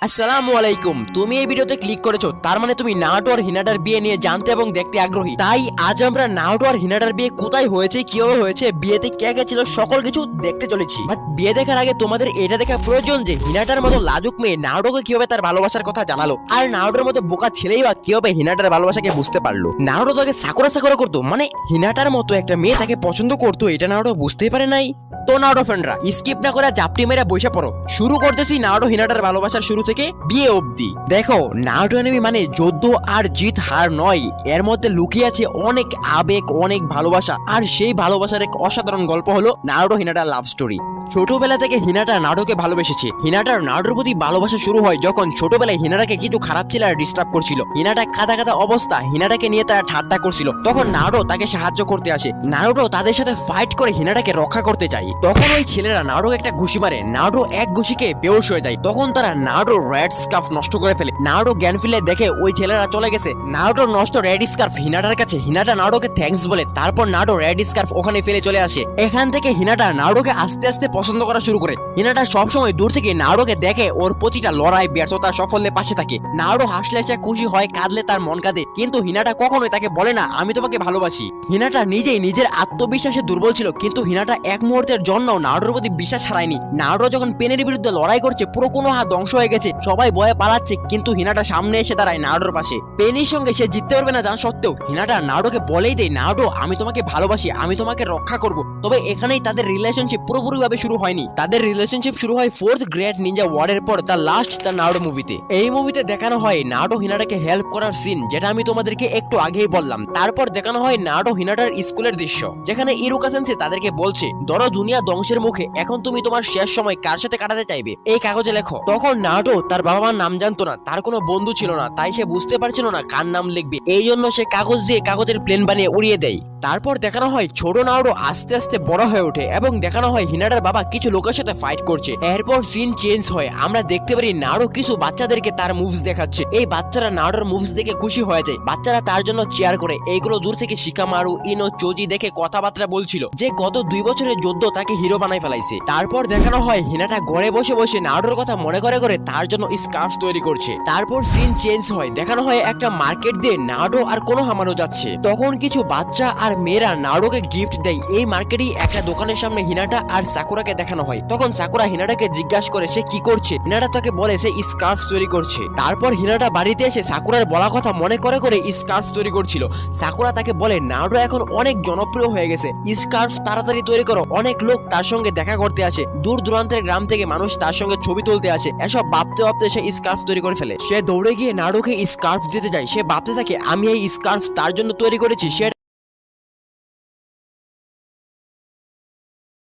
আসসালামু আলাইকুম। তুমি এই ভিডিওতে ক্লিক করেছো, তার মানে তুমি নারুটো আর হিনাটার বিয়ে নিয়ে জানতে এবং দেখতে আগ্রহী। তাই আজ আমরা নারুটো আর হিনাটার বিয়ে কোথায় হয়েছে, কিভাবে হয়েছে, বিয়েতে কে কে ছিল, সকল কিছু দেখতে চলেছি। বাট বিয়ে দেখার আগে তোমাদের এটা দেখা প্রয়োজন যে হিনাটার মতো লাজুক মেয়ে নারুটোকে কিভাবে তার ভালোবাসার কথা জানালো, আর নারুটোর মতো বোকা ছেলেই বা কিভাবে হিনাটার ভালোবাসাকে বুঝতে পারলো। নারুটো তাকে সাকুরা সাকুরা করতো, মানে হিনাটার মতো একটা মেয়ে তাকে পছন্দ করতো, এটা নারুটো বুঝতেই পারে নাই। তো নারুটো ফ্রেন্ডরা স্কিপ না করে জাপটি মেরে বসে পড়ো। শুরু করতেছি নারুটো হিনাটার ভালোবাসার শুরু থেকে বিয়ে অবধি। দেখো, নারুটো অ্যানিমে মানে যুদ্ধ আর জিত হার নয়, এর মধ্যে লুকিয়ে আছে অনেক আবেগ, অনেক ভালোবাসা। আর সেই ভালোবাসার এক অসাধারণ গল্প হলো নারুটো হিনাটার লাভ স্টোরি। ছোটবেলা থেকে হিনাটা নারুটোকে ভালোবেসেছে। হিনাটার নারুটোর প্রতি ভালোবাসা শুরু হয় যখন ছোটবেলায় হিনাটাকে কিছু খারাপ ছেলেরা ডিস্টার্ব করছিল। হিনাটা কাদা কাদা অবস্থা, হিনাটাকে নিয়ে তারা ঠাট্টা করছিল। তখন নারুটো তাকে সাহায্য করতে আসে। নারুটো তাদের সাথে ফাইট করে হিনাটাকে রক্ষা করতে চায়। তখন ওই ছেলেরা নারুটো একটা ঘুষি মারে, নারুটো এক ঘুষিকে বেহুশ হয়ে যায়। তখন তারা নারুটোর রেড স্কার্ফ নষ্ট করে ফেলে। নারুটো জ্ঞান ফিরে দেখে ওই ছেলেরা চলে গেছে। নারুটোর নষ্ট রেড স্কার্ফ হিনাটার কাছে, হিনাটা নারুটোকে থ্যাঙ্কস বলে। তারপর নারুটো রেড স্কার্ফ ওখানে ফেলে চলে আসে। এখান থেকে হিনাটা নারুটোকে আস্তে আস্তে পছন্দ করা শুরু করে। হিনাটা সবসময় দূর থেকে নারুটোকে দেখে, ওর প্রতিটা লড়াই, ব্যর্থতা, সাফল্যের পাশে থাকে। নারুটো হাসলে সে খুশি হয়, কাঁদলে তার মন কাঁদে। কিন্তু হিনাটা কখনোই তাকে বলে না আমি তোমাকে ভালোবাসি। হিনাটা নিজেই নিজের আত্মবিশ্বাসে দুর্বল ছিল, কিন্তু হিনাটা এক মুহূর্তের জন্য নারুটোর প্রতি বিশ্বাস হারায়নি। নারুটো যখন পেনের বিরুদ্ধে লড়াই করছে, পুরো কোনো হাত ধ্বংস হয়ে গেছে, সবাই ভয়ে পালাচ্ছে, কিন্তু হিনাটা সামনে এসে দাঁড়ায় নারুটোর পাশে। পেনির সঙ্গে সে জিততে পারবে না জানা সত্ত্বেও হিনাটা নারুটোকে বলেই দেয়, নারুটো আমি তোমাকে ভালোবাসি, আমি তোমাকে রক্ষা করব। তবে এখানেই তাদের রিলেশনশিপ পুরোপুরিভাবে শুরু হয়নি। তাদের রিলেশনশিপ শুরু হয় ফোর্থ গ্রেট নিনজা ওয়ারের পর, দ্য লাস্ট দ্য নারুটো মুভিতে। এই মুভিতে দেখানো হয় নারুটো হিনাটাকে হেল্প করার সিন, যেটা আমি তোমাদেরকে একটু আগেই বললাম। তারপর দেখানো হয় নারুটো হিনাটার স্কুলের দৃশ্য, যেখানে ইরুকা সেন্সেই তাদেরকে বলছে ধরো দুনিয়া ধ্বংসের মুখে, এখন তুমি তোমার শেষ সময় কার সাথে কাটাতে চাইবে, এই কাগজে লেখো। তখন নারুটো তার বাবা মার নাম জানতো না, তার কোনো বন্ধু ছিল না, তাই সে বুঝতে পারছিল না কার নাম লিখবে। এই জন্য সে কাগজ দিয়ে কাগজের প্লেন বানিয়ে উড়িয়ে দেয়। তারপর দেখানো হয় ছোট নারুটো আস্তে আস্তে বড় হয়ে ওঠে, এবং দেখানো হয় হিনাটার বাবা কিছু লোকের সাথে ফাইট করছে। এরপর সিন চেঞ্জ হয়, আমরা দেখতে পারি নারুটো কিছু বাচ্চাদেরকে তার মুভস দেখাচ্ছে। এই বাচ্চারা নারুটোর মুভস দেখে খুশি হয়ে যায়। বাচ্চারা তার জন্য চেয়ার করে। এইগুলো দূর থেকে শিকামারু, ইনো, চোজি দেখে কথাবার্তা বলছিল যে গত 2 বছরের যুদ্ধ তাকে হিরো বানাই ফেলাইছে। তারপর দেখানো হয় হিনাটা ঘরে বসে বসে নারুটোর কথা মনে করে করে তার জন্য স্কার্ফ তৈরি করছে। তারপর সিন চেঞ্জ হয়, দেখানো হয় একটা মার্কেট দিয়ে নারুটো আর কোনোহামারু যাচ্ছে। তখন কিছু বাচ্চা আর মেয়েরা নারুটোকে গিফট দেয়। এই মার্কেটেই একটা দোকানের সামনে হিনাটা আর সাকুরাকে দেখানো হয়। তখন সাকুরা হিনাটাকে জিজ্ঞাসা করে সে কি করছে। হিনাটা তাকে বলে সে স্কার্ফ তৈরি করছে। তারপর হিনাটা বাড়িতে এসে সাকুরার বলা কথা মনে করে করে স্কার্ফ তৈরি করছিল। সাকুরা তাকে বলে নারুটো এখন অনেক জনপ্রিয় হয়ে গেছে, স্কার্ফ তাড়াতাড়ি তৈরি করো। অনেক লোক তার সঙ্গে দেখা করতে আসে, দূর দূরান্তের গ্রাম থেকে মানুষ তার সঙ্গে ছবি তুলতে আসে। এসব ভাবতে ভাবতে সে স্কার্ফ তৈরি করে ফেলে। সে দৌড়ে গিয়ে নারুটোকে স্কার্ফ দিতে যায়। সে ভাবতে থাকে আমি এই স্কার্ফ তার জন্য তৈরি করেছি, সে